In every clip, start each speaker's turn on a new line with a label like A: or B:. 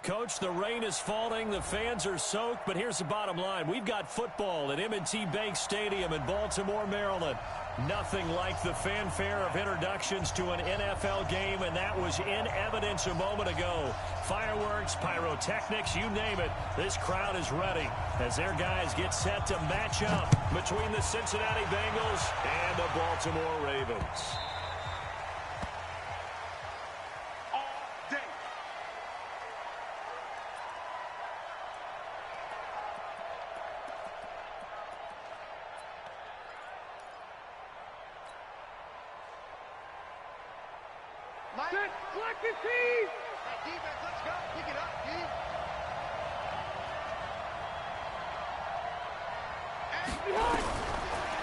A: Coach, the rain is falling, the fans are soaked, but here's the bottom line. We've got football at M&T Bank Stadium in Baltimore, Maryland. Nothing like the fanfare of introductions to an NFL game, and that was in evidence a moment ago. Fireworks, pyrotechnics, you name it. This crowd is ready as their guys get set to match up between the Cincinnati Bengals and the Baltimore Ravens.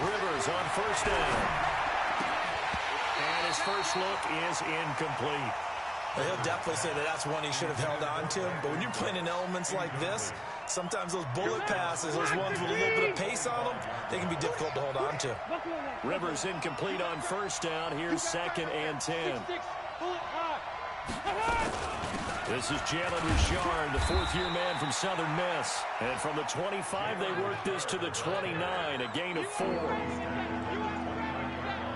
B: Rivers on first down.
A: And his first look is incomplete.
C: Well, he'll definitely say that that's one he should have held on to. But when you're playing in elements like this, sometimes those bullet passes, those ones with a little bit of pace on them, they can be difficult to hold on to.
A: Rivers incomplete on first down. Here's 2nd and 10. This is Jalen Richard, the fourth-year man from Southern Miss. And from the 25, they work this to the 29, a gain of 4.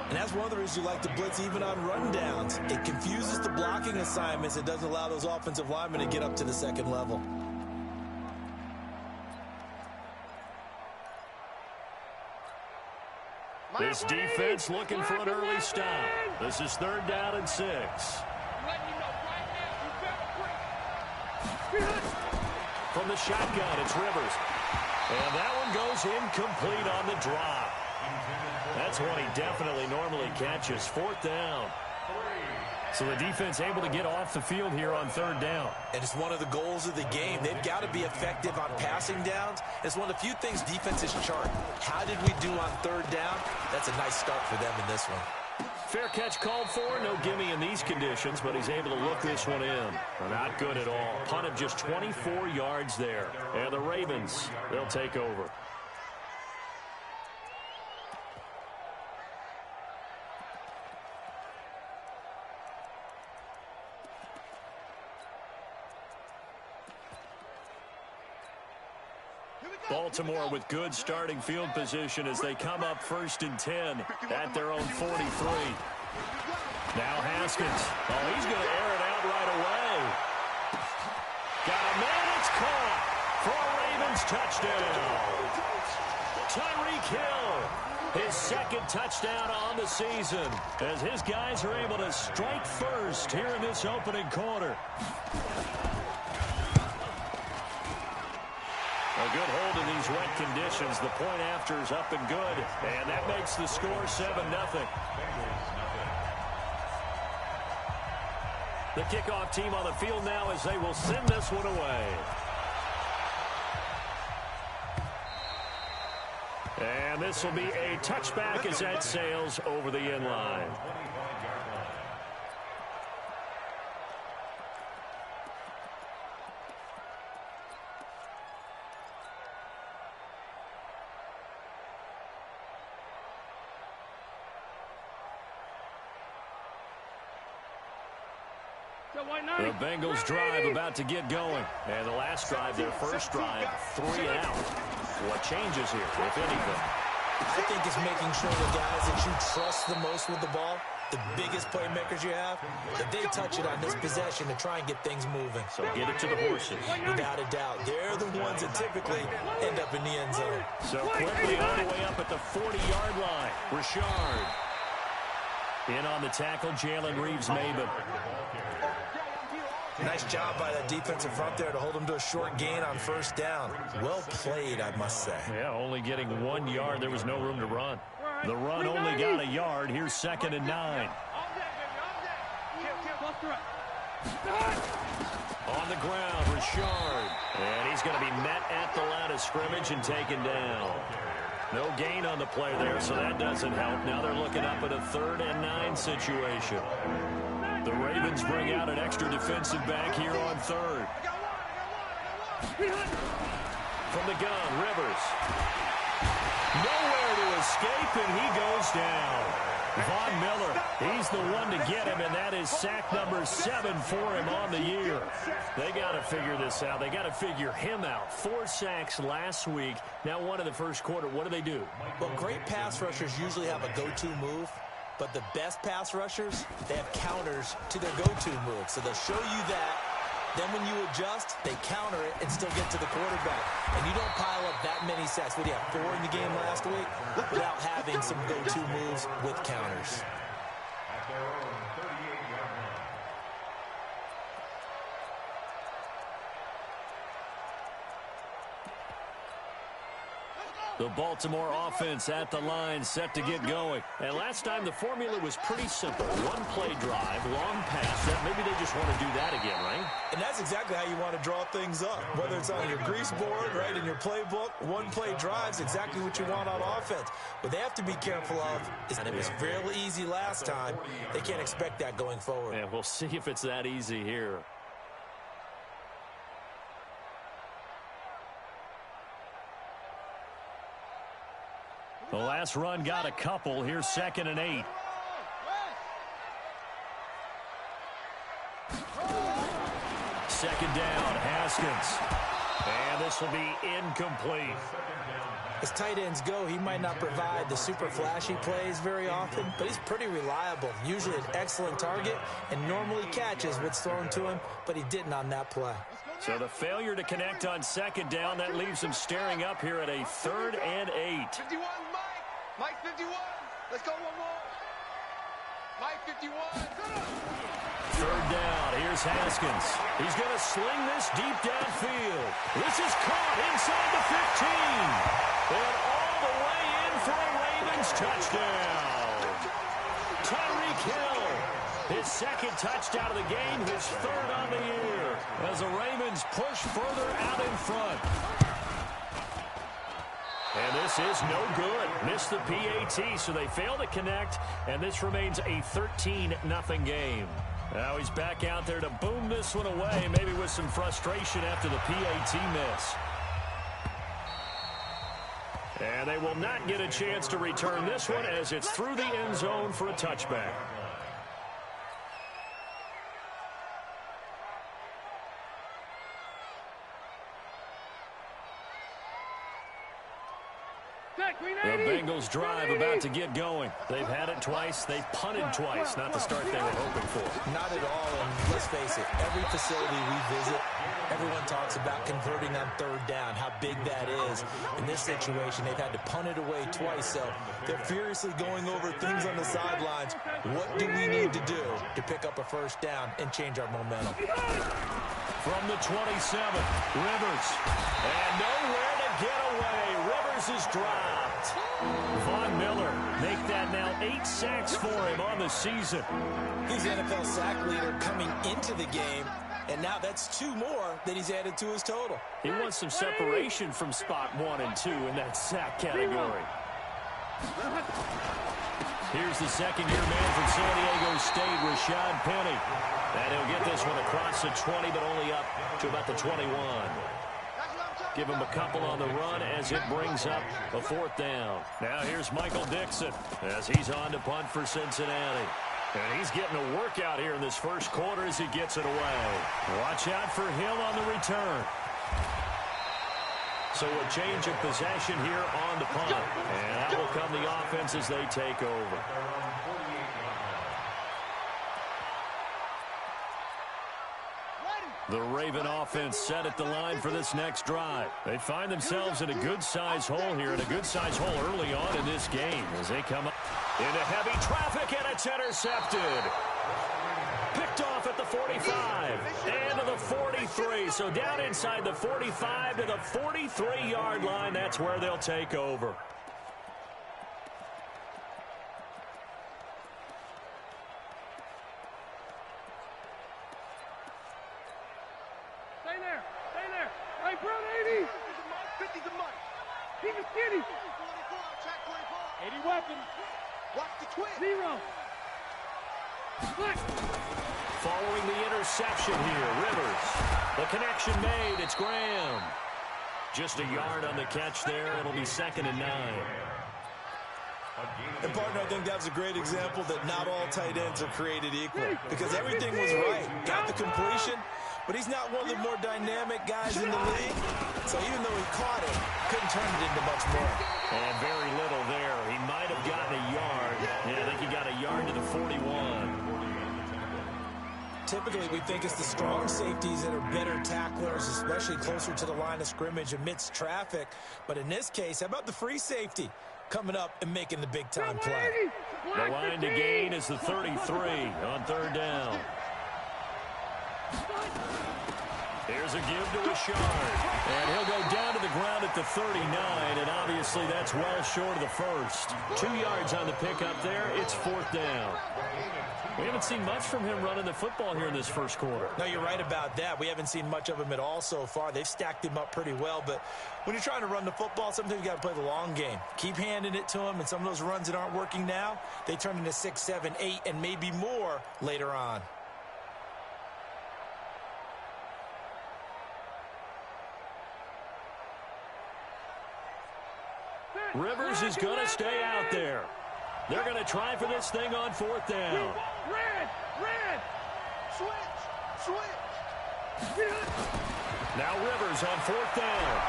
C: And that's one of the reasons you like to blitz even on rundowns. It confuses the blocking assignments. It doesn't allow those offensive linemen to get up to the second level.
A: This defense looking for an early stop. This is 3rd down and 6. From the shotgun, it's Rivers. And that one goes incomplete on the drop. That's one he definitely normally catches. 4th down. So the defense able to get off the field here on 3rd down.
C: And it's one of the goals of the game. They've got to be effective on passing downs. It's one of the few things defenses chart. How did we do on 3rd down? That's a nice start for them in this one.
A: Fair catch called for. No gimme in these conditions, but he's able to look this one in. Not good at all. Punt of just 24 yards there. And the Ravens, they'll take over. Baltimore with good starting field position as they come up 1st and 10 at their own 43. Now Haskins. Oh, he's going to air it out right away. Got a man. It's caught for a Ravens touchdown. Tyreek Hill, his 2nd touchdown on the season as his guys are able to strike first here in this opening quarter. A good hold in these wet conditions. The point after is up and good. And that makes the score 7-0. The kickoff team on the field now as they will send this one away. And this will be a touchback as that sails over the end line. The Bengals drive about to get going. And the last drive, their first drive, 3 and out. What changes here, if anything?
C: I think it's making sure the guys that you trust the most with the ball, the biggest playmakers you have, that they touch it on this possession to try and get things moving.
A: So get it to the horses.
C: Without a doubt. They're the ones that typically end up in the end zone.
A: So quickly all the way up at the 40-yard line. Richard. In on the tackle, Jalen Reeves-Maybin.
C: Nice job by that defensive front there to hold him to a short gain on 1st down. Well played, I must say.
A: Yeah, only getting 1 yard. There was no room to run. The run only got a yard. Here's 2nd and 9. On the ground, Richard. And he's going to be met at the line of scrimmage and taken down. No gain on the play there, so that doesn't help. Now they're looking up at a 3rd and 9 situation. The Ravens bring out an extra defensive back here on 3rd. From the gun, Rivers. Nowhere to escape, and he goes down. Von Miller, he's the one to get him, and that is sack number 7 for him on the year. They got to figure this out. They got to figure him out. 4 sacks last week. Now 1 in the first quarter. What do?
C: Well, great pass rushers usually have a go-to move, but the best pass rushers, they have counters to their go-to move. So they'll show you that. Then when you adjust, they counter it and still get to the quarterback. And you don't pile up that many sacks. What do you have, 4 in the game last week? Without having some go-to moves with counters.
A: The Baltimore offense at the line, set to get going. And last time, the formula was pretty simple. 1-play drive, long pass. Maybe they just want to do that again, right?
C: And that's exactly how you want to draw things up. Whether it's on your grease board, right, in your playbook, 1-play drive's exactly what you want on offense. What they have to be careful of is, and it was real easy last time, they can't expect that going forward.
A: And we'll see if it's that easy here. The last run got a couple. Here's 2nd and 8. Second down, Haskins. And this will be incomplete.
C: As tight ends go, he might not provide the super flashy plays very often, but he's pretty reliable. Usually an excellent target and normally catches what's thrown to him, but he didn't on that play.
A: So the failure to connect on 2nd down, that leaves him staring up here at a 3rd and 8.
D: 51, Mike 51. Let's go one more. Mike 51.
A: 3rd down. Here's Haskins. He's going to sling this deep downfield. This is caught inside the 15. And all the way in for a Ravens touchdown. Tyreek Hill, his 2nd touchdown of the game, his 3rd on the year, as the Ravens push further out in front. And this is no good. Missed the PAT, so they fail to connect, and this remains a 13-0 game. Now he's back out there to boom this one away, maybe with some frustration after the PAT miss. And they will not get a chance to return this one as it's through the end zone for a touchback. The Bengals drive about to get going. They've had it twice. They've punted twice. Not the start they were hoping for.
C: Not at all, and let's face it, every facility we visit, everyone talks about converting on 3rd down, how big that is. In this situation, they've had to punt it away twice, so they're furiously going over things on the sidelines. What do we need to do to pick up a 1st down and change our momentum?
A: From the 27, Rivers. And nowhere to get away. Rivers is dropped. Von Miller make that now 8 sacks for him on the season.
C: He's the NFL sack leader coming into the game, and now that's 2 more that he's added to his total.
A: He wants some separation from spot 1 and 2 in that sack category. Here's the 2nd-year man from San Diego State, Rashad Penny. And he'll get this one across the 20, but only up to about the 21. Give him a couple on the run as it brings up a 4th down. Now here's Michael Dixon as he's on to punt for Cincinnati. And he's getting a workout here in this first quarter as he gets it away. Watch out for Hill on the return. So a change of possession here on the punt. And that will come the offense as they take over. The Raven offense set at the line for this next drive. They find themselves in a good-sized hole here, and a good-sized hole early on in this game as they come up into heavy traffic, and it's intercepted. Picked off at the 45 and to the 43. So down inside the 45 to the 43-yard line. That's where they'll take over.
D: Stay there. Stay there. Right, Brown, 80. 50 to Mike. Keep it skinny. 80 weapons. Watch the twist. 0. Flick.
A: Following the interception here, Rivers. The connection made. It's Graham. Just a yard on the catch there. It'll be 2nd and 9.
C: And, partner, I think that was a great example that not all tight ends are created equal because everything was right. Got the completion, but he's not one of the more dynamic guys in the league. So even though he caught it, couldn't turn it into much more.
A: And very little there. He might have gotten a yard. Yeah, I think he got a yard to the 41.
C: Typically, we think it's the strong safeties that are better tacklers, especially closer to the line of scrimmage amidst traffic. But in this case, how about the free safety coming up and making the big-time play?
A: The line to gain is the 33 on third down. Here's a give to Richard. And he'll go down to the ground at the 39, and obviously that's well short of the first. 2 yards on the pickup there. It's fourth down. We haven't seen much from him running the football here in this first quarter.
C: No, you're right about that. We haven't seen much of him at all so far. They've stacked him up pretty well, but when you're trying to run the football, sometimes you got to play the long game. Keep handing it to him, and some of those runs that aren't working now, they turn into 6, 7, 8, and maybe more later on.
A: Rivers is going to stay out there. They're going to try for this thing on fourth down.
D: Red! Switch!
A: Now Rivers on fourth down.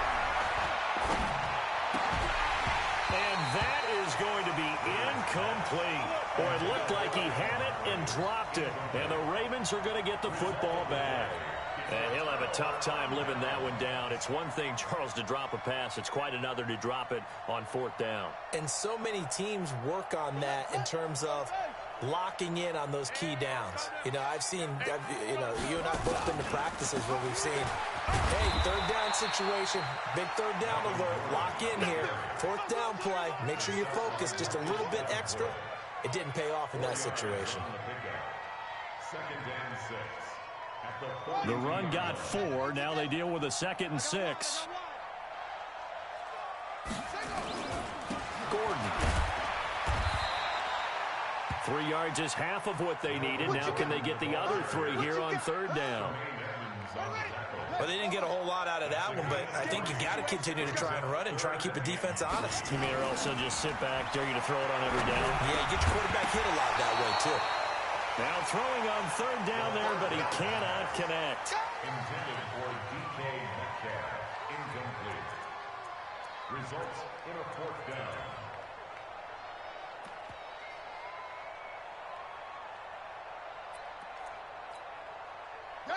A: And that is going to be incomplete. Boy, it looked like he had it and dropped it. And the Ravens are going to get the football back. And he'll have a tough time living that one down. It's one thing, Charles, to drop a pass. It's quite another to drop it on fourth down.
C: And so many teams work on that in terms of locking in on those key downs. You know, you and I both been to practices where we've seen, hey, third down situation, big third down alert, lock in here, fourth down play, make sure you're focused just a little bit extra. It didn't pay off in that situation.
B: Second and 6.
A: The run got 4. Now they deal with a 2nd and 6. Gordon. 3 yards is half of what they needed. Now can they get the other 3 here on third down?
C: Well, they didn't get a whole lot out of that one, but I think you got to continue to try and run and try and keep the defense honest.
A: You mean or also just sit back, dare you to throw it on every down?
C: Yeah, you get your quarterback hit a lot that way, too.
A: Now throwing on third down there, but he cannot connect.
B: Intended for DK Metcalf. Incomplete. Results in a fourth down.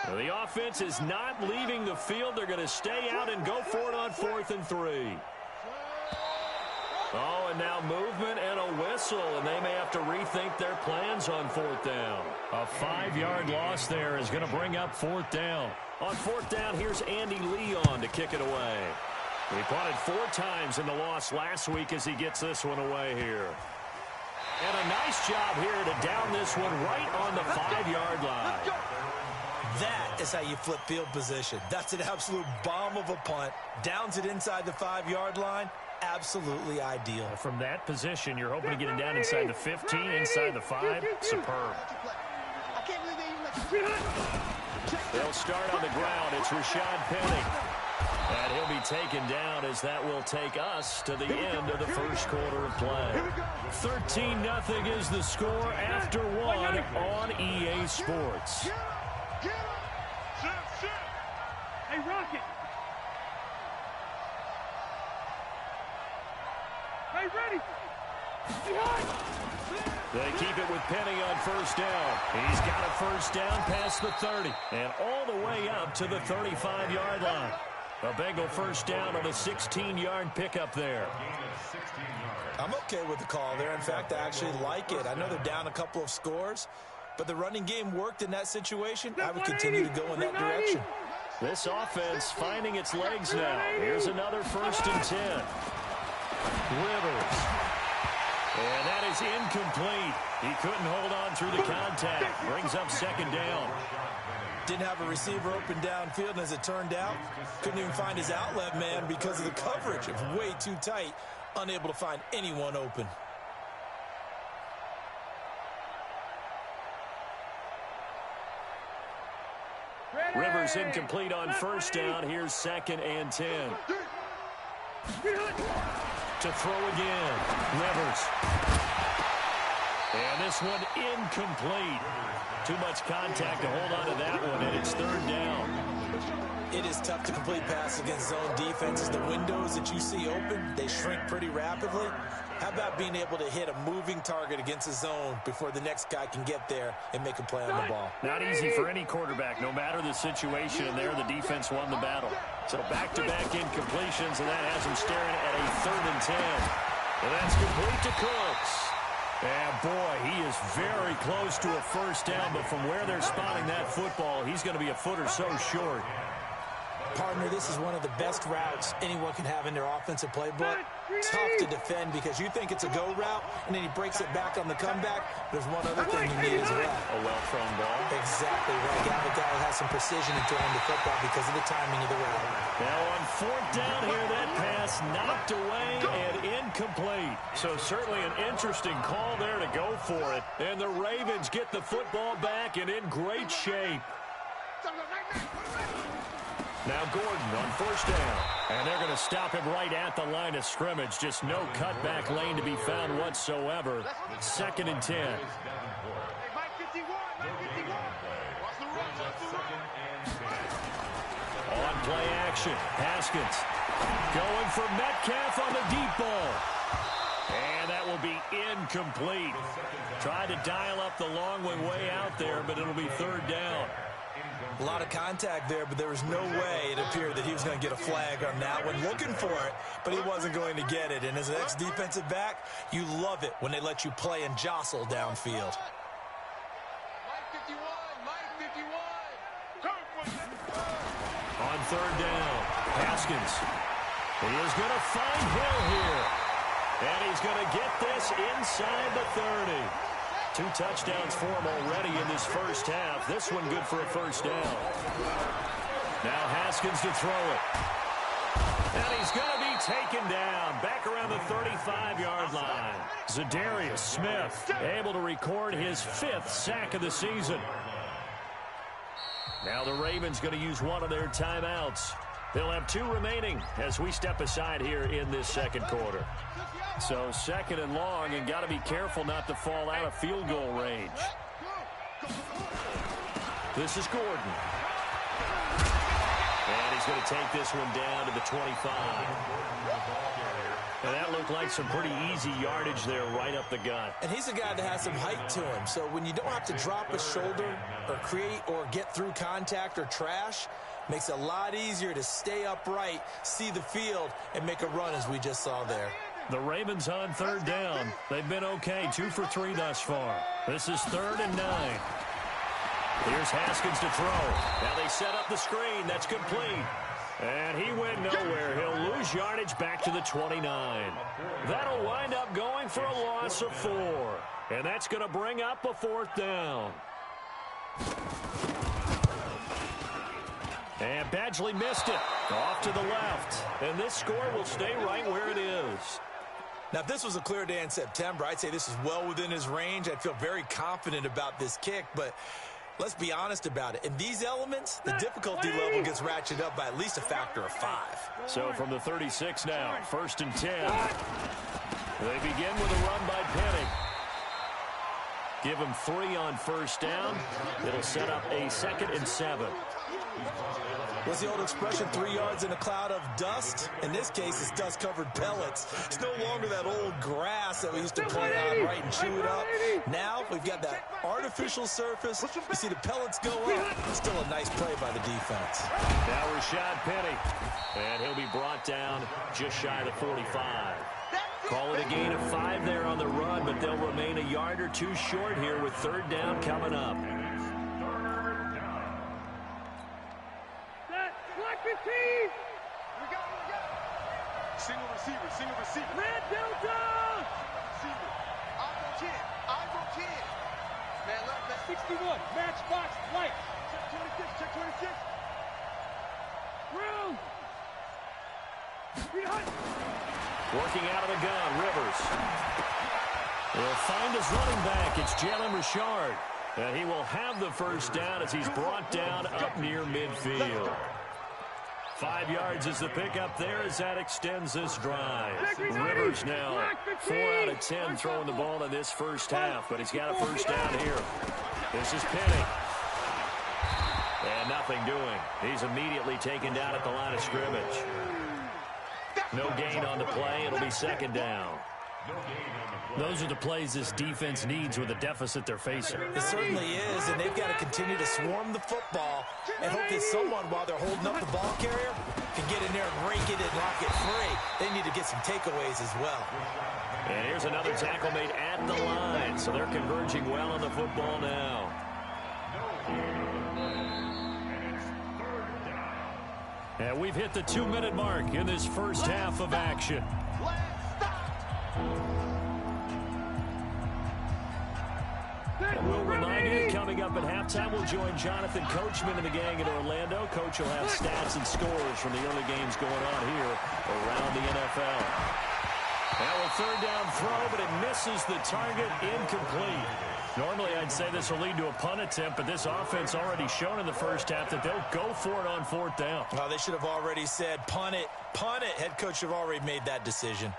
A: Well, the offense is not leaving the field. They're going to stay out and go for it on 4th and 3. Oh, and now movement and a whistle, and they may have to rethink their plans on fourth down. A 5-yard loss there is going to bring up fourth down. On fourth down, here's Andy Leon to kick it away. He punted 4 times in the loss last week as he gets this one away here. And a nice job here to down this one right on the 5-yard line.
C: That is how you flip field position. That's an absolute bomb of a punt. Downs it inside the 5-yard line. Absolutely ideal.
A: From that position, you're hoping to get it down inside the 15, inside the 5. Superb. They'll start on the ground. It's Rashad Penny. And he'll be taken down as that will take us to the end of the first quarter of play. 13-0 is the score after 1 on EA Sports.
D: Hey, Rocket. Hey, ready.
A: They keep it with Penny on first down. He's got a first down past the 30 and all the way up to the 35-yard line. A Bengal first down on a 16-yard pickup there.
C: I'm okay with the call there. In fact, I actually like it. I know they're down a couple of scores, but the running game worked in that situation. I would continue to go in that direction.
A: This offense finding its legs now. Here's another 1st and 10. Rivers. And that is incomplete. He couldn't hold on through the contact. Brings up 2nd down.
C: Didn't have a receiver open downfield, and as it turned out, couldn't even find his outlet man because of the coverage. It was way too tight, unable to find anyone open.
A: Rivers incomplete on first down. Here's 2nd and 10. to throw again. Rivers. And this one incomplete. Too much contact to hold on to that one, and it's third down.
C: It is tough to complete passes against zone defenses. The windows that you see open, they shrink pretty rapidly. How about being able to hit a moving target against a zone before the next guy can get there and make a play on the ball?
A: Not easy for any quarterback. No matter the situation, and there the defense won the battle. So back-to-back incompletions, and that has him staring at a 3rd and 10. And that's complete to Cooks. And, boy, he is very close to a first down, but from where they're spotting that football, he's going to be a foot or so short.
C: Partner, this is one of the best routes anyone can have in their offensive playbook. Tough to defend because you think it's a go route, and then he breaks it back on the comeback. There's one other thing you need as well.
A: A well-thrown ball.
C: Exactly right. You have a guy who has some precision in throwing the football because of the timing of the route.
A: Now on 4th down here, that pass knocked away and incomplete. So certainly an interesting call there to go for it. And the Ravens get the football back and in great shape. Now Gordon on 1st down. And they're going to stop him right at the line of scrimmage. Just no cutback lane to be found whatsoever. 2nd and 10. On play action. Haskins going for Metcalf on the deep ball. And that will be incomplete. Tried to dial up the long one way out there, but it'll be 3rd down.
C: A lot of contact there, but there was no way it appeared that he was going to get a flag on that one. Looking for it, but he wasn't going to get it. And as an ex-defensive back, you love it when they let you play and jostle downfield.
A: On 3rd down, Haskins. He is going to find Hill here. And he's going to get this inside the 30. 2 touchdowns for him already in this first half. This one good for a first down. Now Haskins to throw it. And he's going to be taken down back around the 35-yard line. Zadarius Smith able to record his 5th sack of the season. Now the Ravens going to use one of their timeouts. They'll have 2 remaining as we step aside here in this 2nd quarter. So 2nd and long, and got to be careful not to fall out of field goal range. This is Gordon. And he's going to take this one down to the 25. And that looked like some pretty easy yardage there right up the gut.
C: And he's a guy that has some height to him. So when you don't have to drop a shoulder or create or get through contact or trash, makes it a lot easier to stay upright, see the field, and make a run as we just saw there.
A: The Ravens on 3rd down. They've been okay, 2 for 3 thus far. This is 3rd and 9. Here's Haskins to throw. Now they set up the screen. That's complete. And he went nowhere. He'll lose yardage back to the 29. That'll wind up going for a loss of 4. And that's going to bring up a 4th down. And Badgley missed it. Off to the left. And this score will stay right where it is.
C: Now, if this was a clear day in September, I'd say this is well within his range. I'd feel very confident about this kick, but let's be honest about it. In these elements, the difficulty level gets ratcheted up by at least a factor of 5.
A: So from the 36 now, 1st and 10. They begin with a run by Penny. Give him 3 on 1st down. It'll set up a 2nd and 7.
C: What's the old expression, 3 yards in a cloud of dust? In this case, it's dust-covered pellets. It's no longer that old grass that we used to play on, right, and chew it up. Now we've got that artificial surface. You see the pellets go up. Still a nice play by the defense.
A: Now Rashad Penny. And he'll be brought down just shy of the 45. Call it a gain of 5 there on the run, but they'll remain a yard or 2 short here with 3rd down coming up.
D: Single receiver. Red Delta! Receiver. Eyes on 10. Man, left, man. 61. Matchbox, light. Check 26. Room.
A: Working out of the gun, Rivers. He'll find his running back. It's Jalen Richard. And he will have the first down as he's brought down up near midfield. 5 yards is the pickup there as that extends this drive. Rivers now 4 out of 10 throwing the ball in this first half, but he's got a first down here. This is Penny. And nothing doing. He's immediately taken down at the line of scrimmage. No gain on the play. It'll be second down. Those are the plays this defense needs with the deficit they're facing.
C: It certainly is, and they've got to continue to swarm the football and hope that someone, while they're holding up the ball carrier, can get in there and rake it and rock it free. They need to get some takeaways as well.
A: And here's another tackle made at the line, so they're converging well on the football now. And we've hit the 2-minute mark in this first half of action. And we'll remind you, coming up at halftime, we'll join Jonathan Coachman and the gang in Orlando. Coach will have stats and scores from the early games going on here around the NFL. Now a third down throw, but it misses the target, incomplete. Normally, I'd say this will lead to a punt attempt, but this offense already shown in the first half that they'll go for it on fourth down.
C: Oh, they should have already said, punt it, punt it. Head coach should have already made that decision.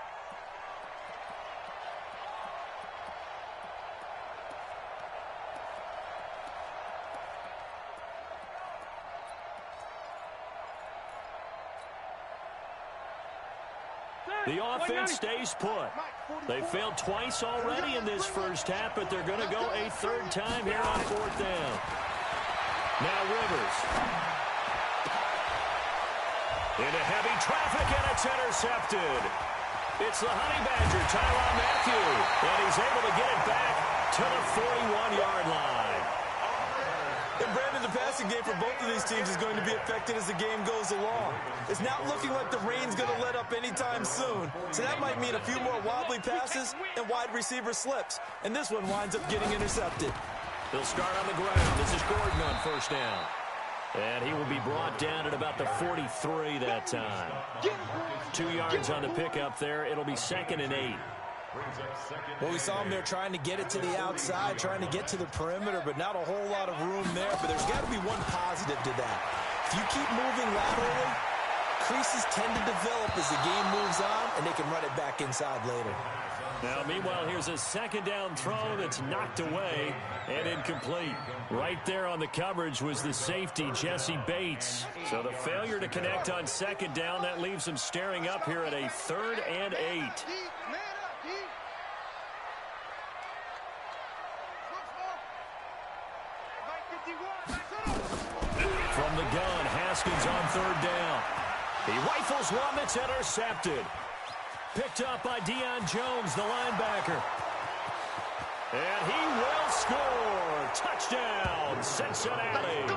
A: The offense stays put. They failed twice already in this first half, but they're going to go a third time here on fourth down. Now Rivers. Into heavy traffic, and it's intercepted. It's the Honey Badger, Tyrann Mathieu, and he's able to get it back to the 41-yard line.
C: And Brandon, the passing game for both of these teams is going to be affected as the game goes along. It's not looking like the rain's going to let up anytime soon. So that might mean a few more wobbly passes and wide receiver slips. And this one winds up getting intercepted.
A: He'll start on the ground. This is Gordon on first down. And he will be brought down at about the 43 that time. 2 yards on the pickup there. It'll be second and 8.
C: Well, we saw them there trying to get it to the outside, trying to get to the perimeter, but not a whole lot of room there. But there's got to be one positive to that. If you keep moving laterally, creases tend to develop as the game moves on, and they can run it back inside later.
A: Now, meanwhile, here's a second down throw that's knocked away and incomplete. Right there on the coverage was the safety, Jesse Bates. So the failure to connect on second down, that leaves him staring up here at a 3rd and 8. From the gun, Haskins on third down. He rifles one that's intercepted. Picked up by Deion Jones, the linebacker. And he will score. Touchdown, Cincinnati.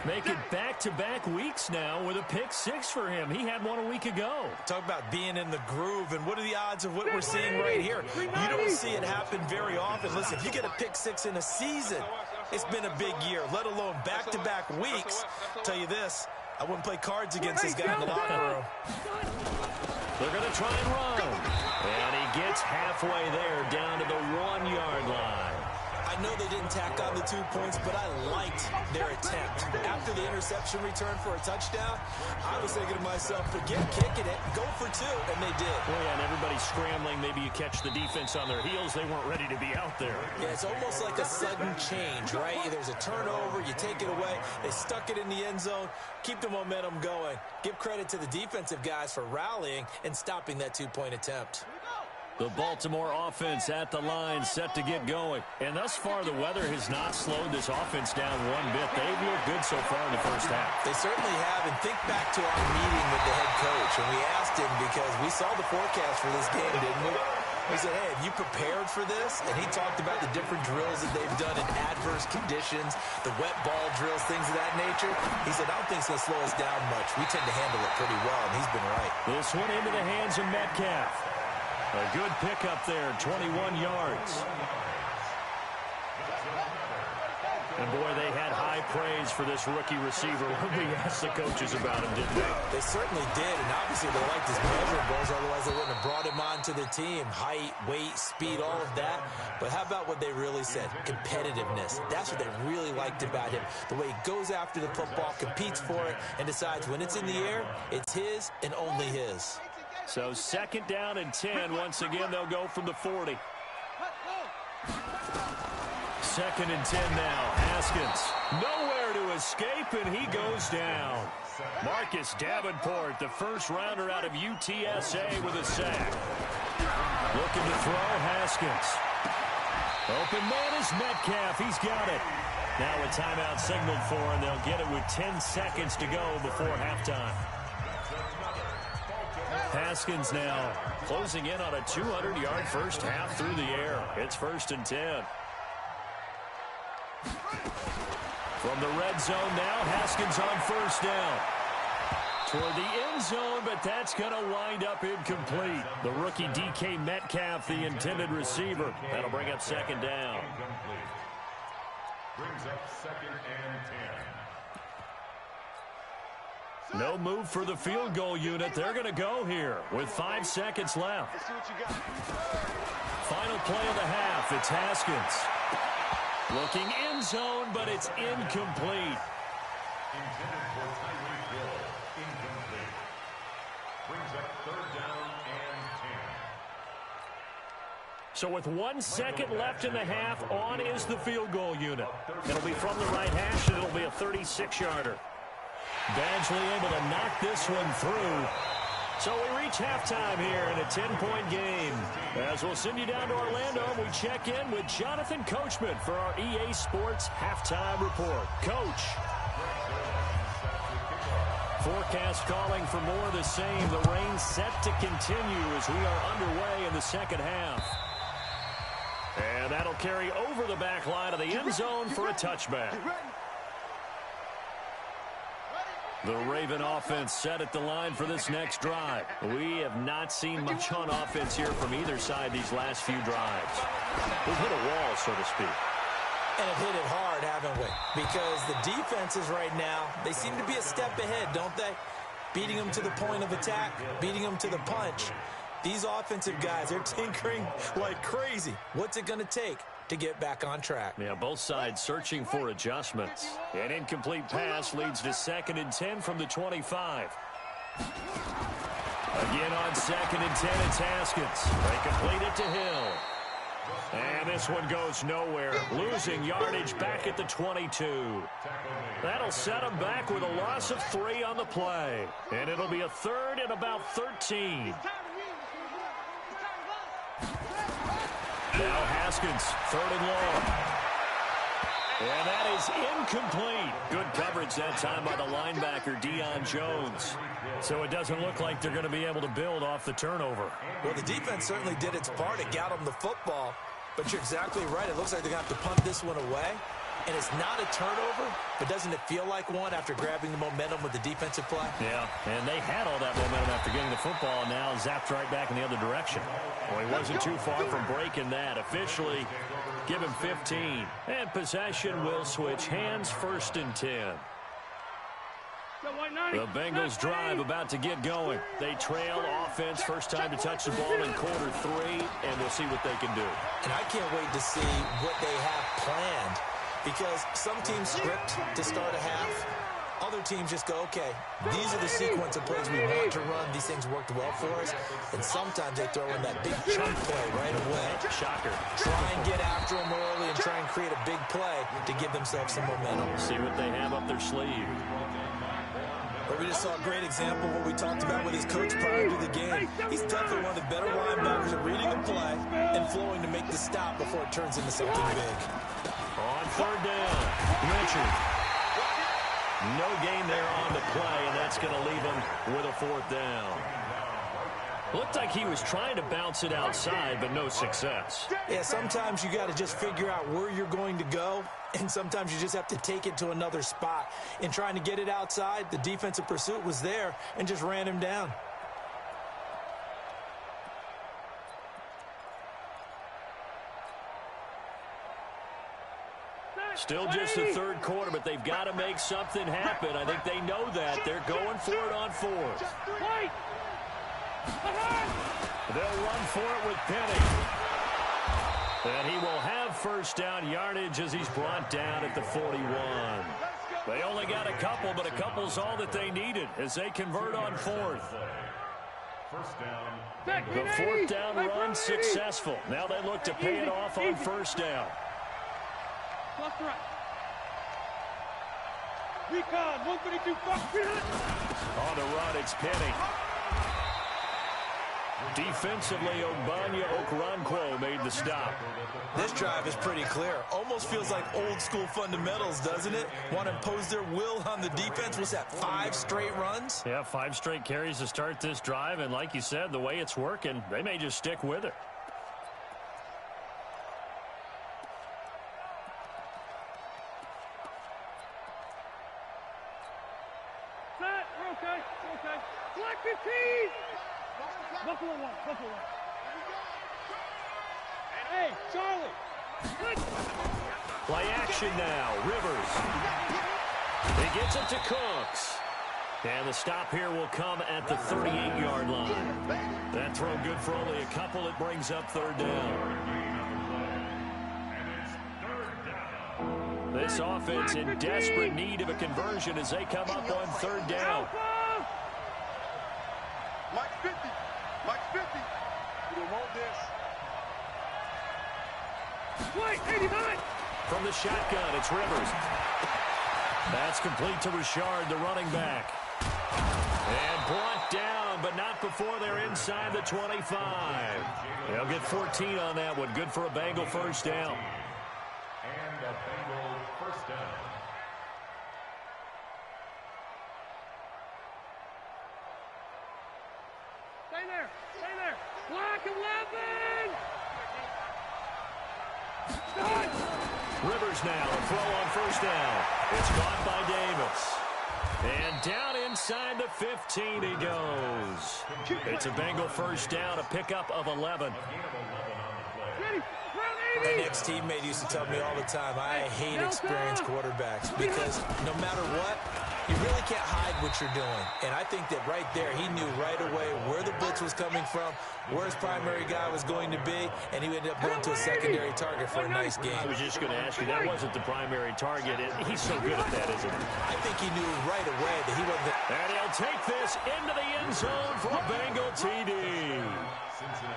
A: Make it back-to-back weeks now with a pick 6 for him. He had one a week ago.
C: Talk about being in the groove, and what are the odds of what we're seeing right here? You don't see it happen very often. Listen, if you get a pick 6 in a season, it's been a big year, let alone back-to-back weeks. I'll tell you this, I wouldn't play cards against this guy in the locker room.
A: They're going to try and run. And he gets halfway there down to the 1-yard line.
C: I know they didn't tack on the 2 points, but I liked their attempt. After the interception return for a touchdown, I was thinking to myself, forget kicking it, go for 2, and they did.
A: Well, yeah, and everybody's scrambling. Maybe you catch the defense on their heels. They weren't ready to be out there.
C: Yeah, it's almost like a sudden change, right? There's a turnover, you take it away, they stuck it in the end zone, keep the momentum going. Give credit to the defensive guys for rallying and stopping that 2-point attempt.
A: The Baltimore offense at the line, set to get going. And thus far, the weather has not slowed this offense down one bit. They've looked good so far in the first half.
C: They certainly have. And think back to our meeting with the head coach. And we asked him, because we saw the forecast for this game, didn't we? We said, hey, have you prepared for this? And he talked about the different drills that they've done in adverse conditions, the wet ball drills, things of that nature. He said, I don't think it's going to slow us down much. We tend to handle it pretty well, and he's been right.
A: This one into the hands of Metcalf. A good pickup there, 21 yards. And boy, they had high high praise for this rookie receiver when we asked the coaches about him, didn't they?
C: They certainly did, and obviously they liked his measurables, otherwise they wouldn't have brought him onto the team. Height, weight, speed, all of that. But how about what they really said? Competitiveness. That's what they really liked about him. The way he goes after the football, competes for it, and decides when it's in the air, it's his and only his.
A: So 2nd down and 10. Once again, they'll go from the 40. 2nd and 10 now. Haskins nowhere to escape, and he goes down. Marcus Davenport, the first rounder out of UTSA, with a sack. Looking to throw, Haskins. Open man is Metcalf. He's got it. Now a timeout signaled for, and they'll get it with 10 seconds to go before halftime. Haskins now closing in on a 200-yard first half through the air. It's 1st and 10. From the red zone now, Haskins on 1st down. Toward the end zone, but that's going to wind up incomplete. The rookie DK Metcalf, the intended receiver. That'll bring up 2nd down.
B: Brings up 2nd and 10.
A: No move for the field goal unit. They're going to go here with 5 seconds left. Final play of the half. It's Haskins. Looking end zone, but it's incomplete.
B: Intended for Tyreek Hill. Incomplete. Brings up 3rd down and 10.
A: So with 1 second left in the half, on is the field goal unit. It'll be from the right hash, and it'll be a 36-yarder. Badgley able to knock this one through. So we reach halftime here in a 10-point game. As we'll send you down to Orlando, we check in with Jonathan Coachman for our EA Sports Halftime Report. Coach. Forecast calling for more of the same. The rain set to continue as we are underway in the 2nd half. And that'll carry over the back line of the end zone for a touchback. The Raven offense set at the line for this next drive. We have not seen much on offense here from either side these last few drives. We've hit a wall, so to speak.
C: And have hit it hard, haven't we? Because the defenses right now, they seem to be a step ahead, don't they? Beating them to the point of attack, beating them to the punch. These offensive guys, they're tinkering like crazy. What's it going to take to get back on track?
A: Yeah, both sides searching for adjustments. An incomplete pass leads to 2nd and 10 from the 25. Again on 2nd and 10, it's Haskins. They complete it to Hill. And this one goes nowhere. Losing yardage back at the 22. That'll set them back with a loss of 3 on the play. And it'll be a 3rd and about 13. Now Haskins, 3rd and long. And that is incomplete. Good coverage that time by the linebacker, Deion Jones. So it doesn't look like they're going to be able to build off the turnover.
C: Well, the defense certainly did its part. It got them the football. But you're exactly right. It looks like they're going to have to punt this one away. And it's not a turnover, but doesn't it feel like one after grabbing the momentum with the defensive play?
A: Yeah, and they had all that momentum after getting the football, and now zapped right back in the other direction. Well, he wasn't too far from breaking that. Officially, give him 15. And possession will switch hands, 1st and 10. The Bengals drive about to get going. They trail offense, first time to touch the ball in quarter 3, and we'll see what they can do.
C: And I can't wait to see what they have planned. Because some teams script to start a half. Other teams just go, okay, these are the sequence of plays we want to run. These things worked well for us. And sometimes they throw in that big chunk play right away.
A: Shocker.
C: Try and get after them early and try and create a big play to give themselves some momentum.
A: See what they have up their sleeve.
C: But we just saw a great example of what we talked about with his coach prior to the game. He's definitely one of the better linebackers at reading the play and flowing to make the stop before it turns into something big.
A: On 3rd down, Richard. No gain there on the play, and that's going to leave him with a 4th down. Looked like he was trying to bounce it outside, but no success.
C: Yeah, sometimes you got to just figure out where you're going to go, and sometimes you just have to take it to another spot. In trying to get it outside, the defensive pursuit was there and just ran him down.
A: Still just the third quarter, but they've got to make something happen. I think they know that. They're going for it on fourth. They'll run for it with Penny. And he will have first down yardage as he's brought down at the 41. They only got a couple, but a couple's all that they needed as they convert on fourth. The fourth down run successful. Now they look to pay it off on first down.
D: Recon, 132,
A: On the run, it's Penny. Defensively, Ogbanya Okoronkwo made the stop.
C: This drive is pretty clear. Almost feels like old school fundamentals, doesn't it? Want to impose their will on the defense. What's that, 5 straight runs?
A: Yeah, 5 straight carries to start this drive. And like you said, the way it's working, they may just stick with it.
D: Set, we're okay, we're okay. Black 15! Buffalo 1, Buffalo 1. Hey, Charlie!
A: Play action now. Rivers. He gets it to Cooks. And the stop here will come at the 38-yard line. That throw good for only a couple. It brings up third down. This offense in desperate need of a conversion as they come up on third down.
D: Mike 50. Mike 50. We don't want this. Wait, 89.
A: From the shotgun, it's Rivers. That's complete to Richard, the running back. And brought down, but not before they're inside the 25. They'll get 14 on that one. Good for a Bengal first down.
B: And a Bengal first down.
D: Stay there. Stay there. Black 11. Start.
A: Rivers now, a throw on first down. It's caught by Davis. And down inside the 15 he goes. It's a Bengal first down, a pickup of 11.
C: My next teammate used to tell me all the time, I hate experienced quarterbacks because no matter what, you really can't hide what you're doing. And I think that right there, he knew right away where the blitz was coming from, where his primary guy was going to be, and he ended up going to a secondary target for a nice game.
A: I was just going to ask you, that wasn't the primary target. He's so good at that, isn't he?
C: I think he knew right away that he wasn't.
A: And he'll take this into the end zone for a Bengal TD.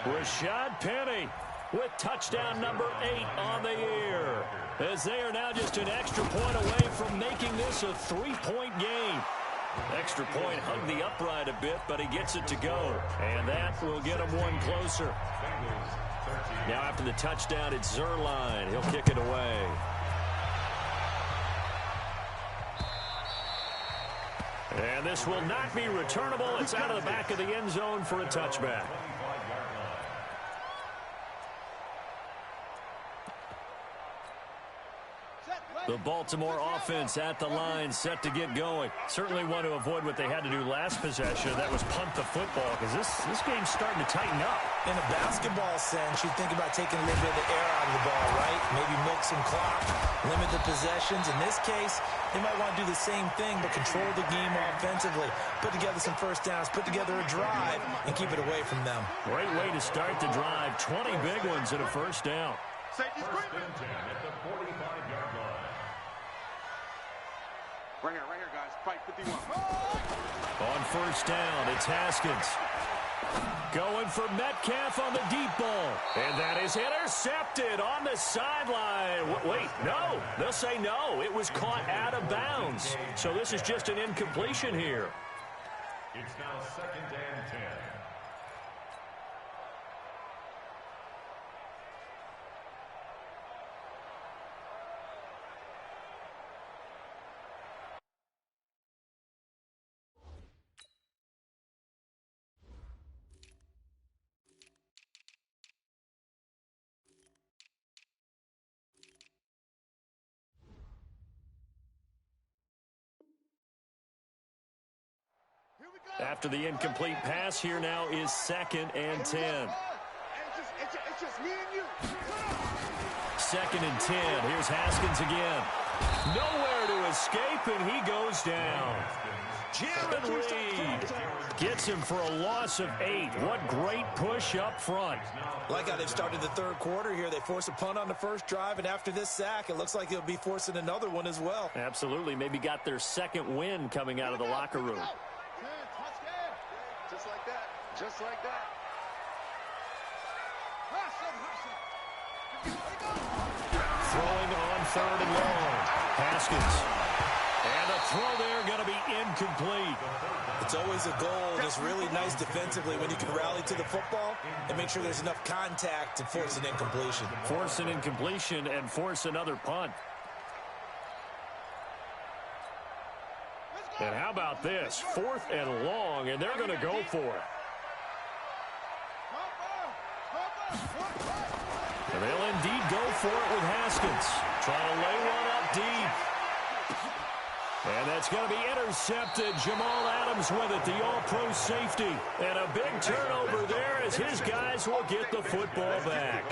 A: Rashad Penny with touchdown number 8 on the year, as they are now just an extra point away from making this a 3-point game. Extra point hugged the upright a bit, but he gets it to go, and that will get him one closer. Now after the touchdown, it's Zerline. He'll kick it away. And this will not be returnable. It's out of the back of the end zone for a touchback. The Baltimore offense at the line, set to get going. Certainly want to avoid what they had to do last possession. That was punt the football, because this game's starting to tighten up.
C: In a basketball sense, you think about taking a little bit of the air out of the ball, right? Maybe milk some clock, limit the possessions. In this case, they might want to do the same thing, but control the game offensively. Put together some first downs, put together a drive, and keep it away from them.
A: Great way to start the drive. 20 big ones and a first down.
B: First and 10 at the 45-yard line.
D: Right here, guys. Fight 51.
A: On first down, it's Haskins. Going for Metcalf on the deep ball. And that is intercepted on the sideline. Wait, no. They'll say no. It was caught out of bounds. So this is just an incompletion here.
B: It's now 2nd and 10.
A: After the incomplete pass, here now is 2nd and 10.
D: It's just me and you.
A: 2nd and 10. Here's Haskins again. Nowhere to escape, and he goes down. Jaron Reed gets him for a loss of 8. What great push up front.
C: Like how they've started the third quarter here. They force a punt on the first drive, and after this sack, it looks like they'll be forcing another one as well.
A: Absolutely. Maybe got their second win coming out of the locker room.
D: Just like that. Just like that.
A: Throwing on 3rd and long. Haskins. And a throw there going to be incomplete.
C: It's always a goal, and it's really nice defensively when you can rally to the football and make sure there's enough contact to force an incompletion.
A: Force an incompletion and force another punt. And how about this? 4th and long, and they're going to go for it. And they'll indeed go for it with Haskins. Trying to lay one up deep. And that's going to be intercepted. Jamal Adams with it, the all-pro safety. And a big turnover there as his guys will get the football back.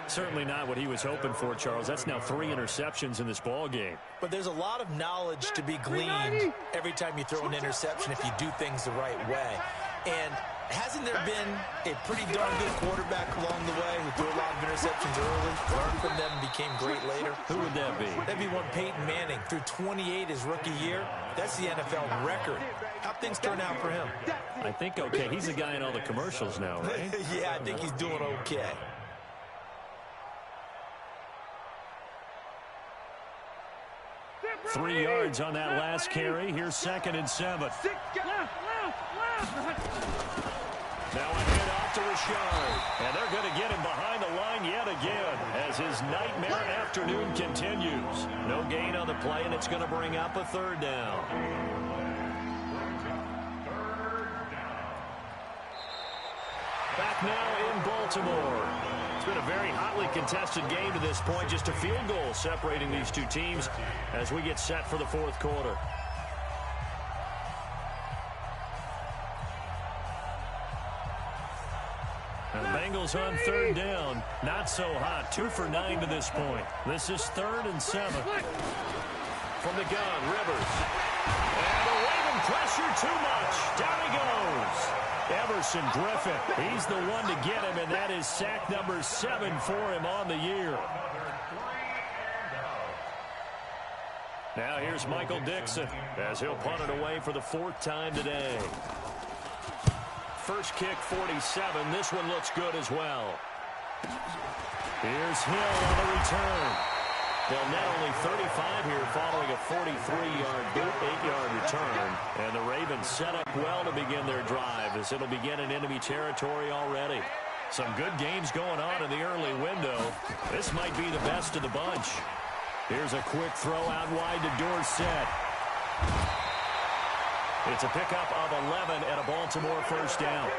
A: Certainly not what he was hoping for, Charles. That's now 3 interceptions in this ball game.
C: But there's a lot of knowledge to be gleaned every time you throw an interception if you do things the right way. And hasn't there been a pretty darn good quarterback along the way who threw a lot of interceptions early, learned from them, and became great later?
A: Who would that be?
C: That'd be one Peyton Manning. Threw 28 his rookie year. That's the NFL record. How'd things turn out for him?
A: I think okay. He's the guy in all the commercials now, right?
C: Yeah, I think he's doing okay.
A: Three yards on that last carry. Here's 2nd and 7. Now a hit off to Rashard. And they're going to get him behind the line yet again as his nightmare afternoon continues. No gain on the play, and it's going to bring up a 3rd down. Back now in Baltimore. It's been a very hotly contested game to this point. Just a field goal separating these two teams as we get set for the 4th quarter. And the Bengals on 3rd down. Not so hot. 2 for 9 to this point. This is 3rd and 7. From the gun, Rivers. And the Raven pressure too much. Down he goes. Everson Griffin. He's the one to get him, and that is sack number 7 for him on the year. Now here's Michael Dixon as he'll punt it away for the 4th time today. First kick, 47. This one looks good as well. Here's Hill on the return. They'll net only 35 here following a 43-yard boot, 8-yard return. And the Ravens set up well to begin their drive as it'll begin in enemy territory already. Some good games going on in the early window. This might be the best of the bunch. Here's a quick throw out wide to Dorsett. It's a pickup of 11 and a Baltimore 1st down.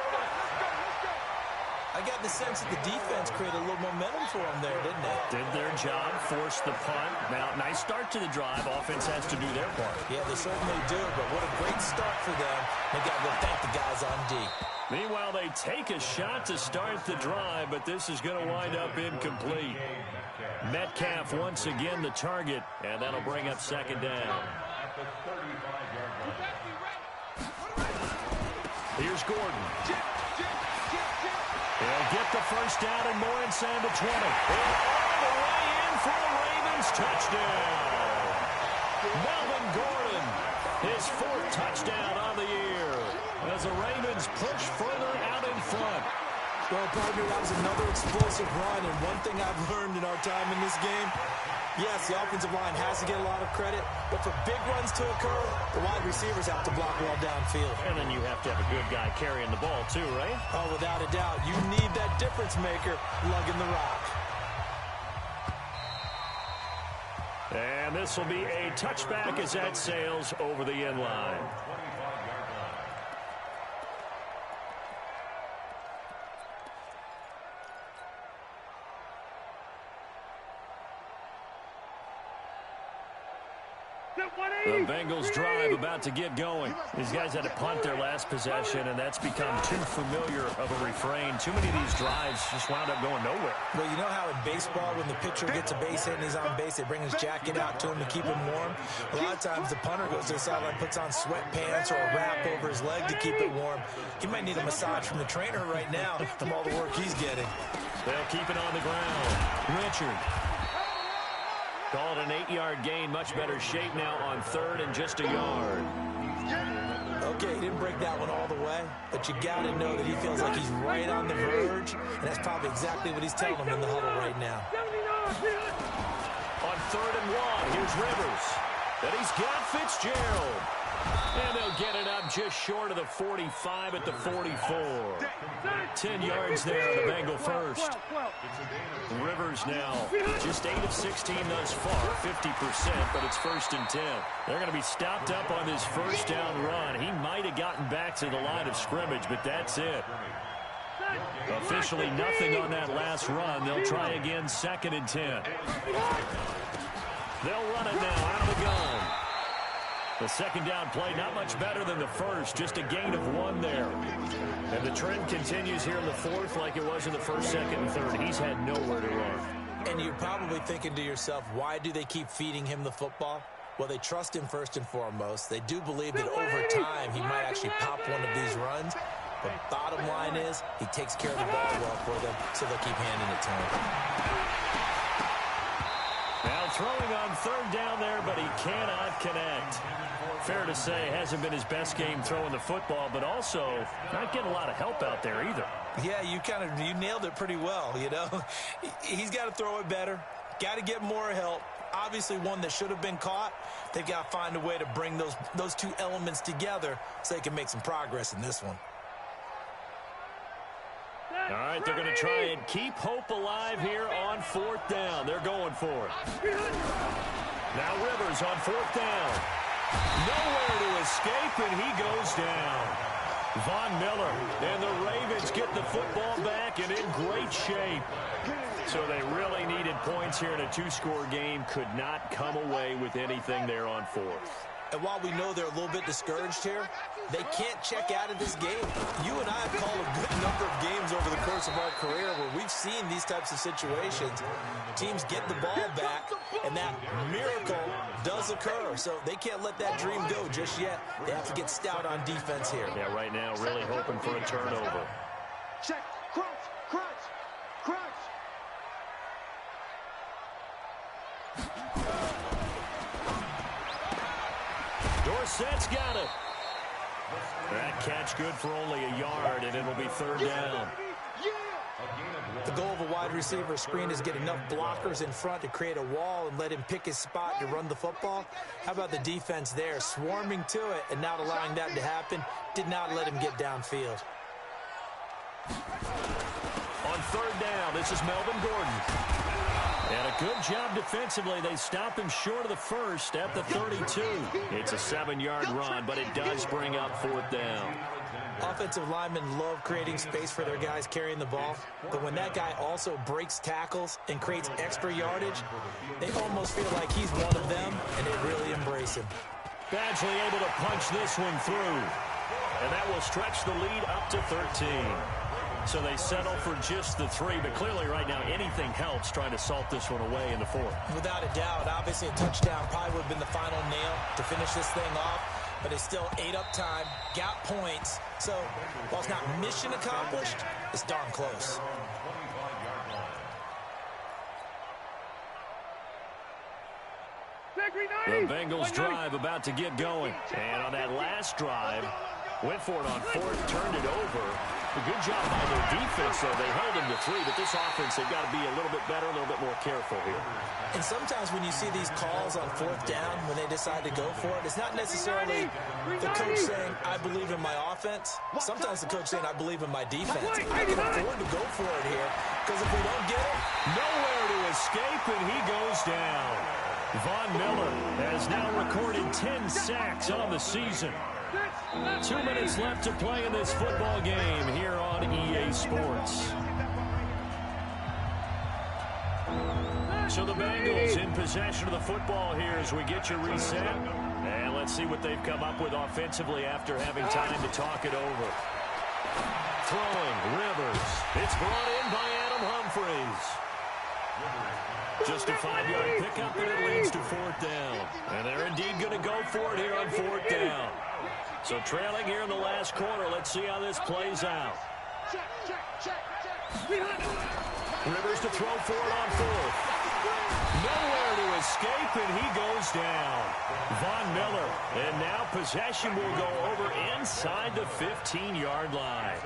C: I got the sense that the defense created a little momentum for them there, didn't they?
A: Did their job, forced the punt. Now, nice start to the drive. Offense has to do their part.
C: Yeah, they certainly do, but what a great start for them. They got to go thank the guys on D.
A: Meanwhile, they take a shot to start the drive, but this is going to wind up incomplete. Metcalf once again the target, and that'll bring up 2nd down. Here's Gordon. He'll get the 1st down and more inside the 20. And all the way in for a Ravens touchdown. Melvin Gordon, his 4th touchdown on the year as the Ravens push further out in front.
C: Well, partner, that was another explosive run, and one thing I've learned in our time in this game, yes, the offensive line has to get a lot of credit, but for big runs to occur, the wide receivers have to block well downfield.
A: And then you have to have a good guy carrying the ball too, right?
C: Oh, without a doubt. You need that difference maker lugging the rock.
A: And this will be a touchback as that sails over the end line. The Bengals drive about to get going. These guys had to punt their last possession, and that's become too familiar of a refrain. Too many of these drives just wound up going nowhere.
C: Well, you know how in baseball, when the pitcher gets a base hit and he's on base, they bring his jacket out to him to keep him warm? A lot of times the punter goes to the sideline, puts on sweatpants or a wrap over his leg to keep it warm. He might need a massage from the trainer right now from all the work he's getting.
A: They'll keep it on the ground. Richard. Call it an 8-yard gain. Much better shape now on third and just a yard.
C: Okay, he didn't break that one all the way, but you got to know that he feels like he's right on the verge, and that's probably exactly what he's telling him in the huddle right now.
A: On third and 1, here's Rivers. And he's got Fitzgerald. And they'll get it up just short of the 45 at the 44. 10 yards there on the Bengal first. Rivers now just 8 of 16 thus far, 50%, but it's first and 10. They're going to be stopped up on this first down run. He might have gotten back to the line of scrimmage, but that's it. Officially nothing on that last run. They'll try again, second and 10. They'll run it now out of the gun. The second down play, not much better than the first, just a gain of 1 there. And the trend continues here in the fourth like it was in the first, second, and third. He's had nowhere to run.
C: And you're probably thinking to yourself, why do they keep feeding him the football? Well, they trust him first and foremost. They do believe that over time he might actually pop one of these runs. But bottom line is, he takes care of the ball well for them, so they'll keep handing it to him.
A: Now throwing on third down there, but he cannot connect. Fair to say, hasn't been his best game throwing the football, but also not getting a lot of help out there either.
C: Yeah, you nailed it pretty well, you know. He's got to throw it better, got to get more help. Obviously one that should have been caught. They've got to find a way to bring those two elements together so they can make some progress in this one.
A: All right, they're going to try and keep hope alive here on fourth down. They're going for it. Now Rivers on fourth down. Nowhere to escape, and he goes down. Von Miller and the Ravens get the football back and in great shape. So they really needed points here in a 2-score game. Could not come away with anything there on fourth.
C: And while we know they're a little bit discouraged here, they can't check out of this game. You and I have called a good number of games over the course of our career where we've seen these types of situations. Teams get the ball back, and that miracle does occur. So they can't let that dream go just yet. They have to get stout on defense here.
A: Yeah, right now really hoping for a turnover.
D: Check, crunch, crunch, crunch.
A: Dorsett's got it. That catch good for only a yard, and it'll be third down.
C: The goal of a wide receiver screen is get enough blockers in front to create a wall and let him pick his spot to run the football. How about the defense there, swarming to it and not allowing that to happen? Did not let him get downfield.
A: On third down, this is Melvin Gordon. And a good job defensively. They stop him short of the first at the 32. It's a 7-yard run, but it does bring up fourth down.
C: Offensive linemen love creating space for their guys carrying the ball, but when that guy also breaks tackles and creates extra yardage, they almost feel like he's one of them, and they really embrace him.
A: Badgley able to punch this one through, and that will stretch the lead up to 13. So they settle for just the 3, but clearly right now anything helps trying to salt this one away in the fourth.
C: Without a doubt, obviously a touchdown probably would have been the final nail to finish this thing off, but it's still ate up time, got points. So while it's not mission accomplished, it's darn close.
A: The Bengals drive about to get going. And on that last drive, went for it on fourth, turned it over. A good job by their defense, though. They held him to 3, but this offense, they've got to be a little bit better, a little bit more careful here.
C: And sometimes when you see these calls on fourth down, when they decide to go for it, it's not necessarily the coach saying, I believe in my offense. Sometimes the coach saying, I believe in my defense. I can afford to go for it here, because if we don't get it,
A: nowhere to escape, and he goes down. Von Miller has now recorded 10 sacks on the season. 2 minutes left to play in this football game here on EA Sports. So the Bengals in possession of the football here as we get you reset. And let's see what they've come up with offensively after having time to talk it over. Throwing, Rivers. It's brought in by Adam Humphries. Just a 5-yard pickup, and it leads to 4th down. And they're indeed going to go for it here on 4th down. So trailing here in the last quarter. Let's see how this plays out. Rivers to throw for it on 4th. Nowhere to escape, and he goes down. Von Miller. And now possession will go over inside the 15-yard line.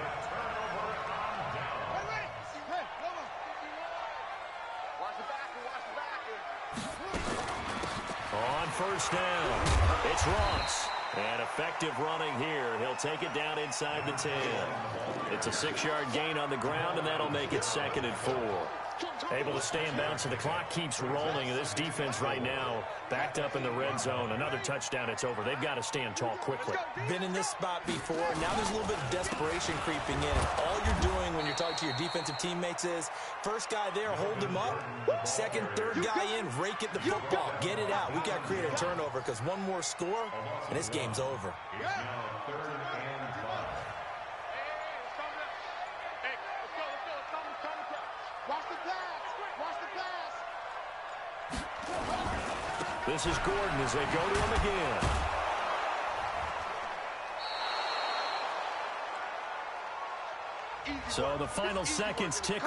A: On 1st down, it's Ross. And effective running here. He'll take it down inside the 10. It's a 6-yard gain on the ground, and that'll make it 2nd and 4. Able to stay in bounds, so the clock keeps rolling. And this defense right now backed up in the red zone. Another touchdown, it's over. They've got to stand tall quickly.
C: Been in this spot before. Now there's a little bit of desperation creeping in. All you're doing when you're talking to your defensive teammates is, first guy there, hold him up. Second, third guy in, rake at the football. Get it out. We've got to create a turnover because one more score, and this game's over.
A: This is Gordon as they go to him again. So the final seconds tick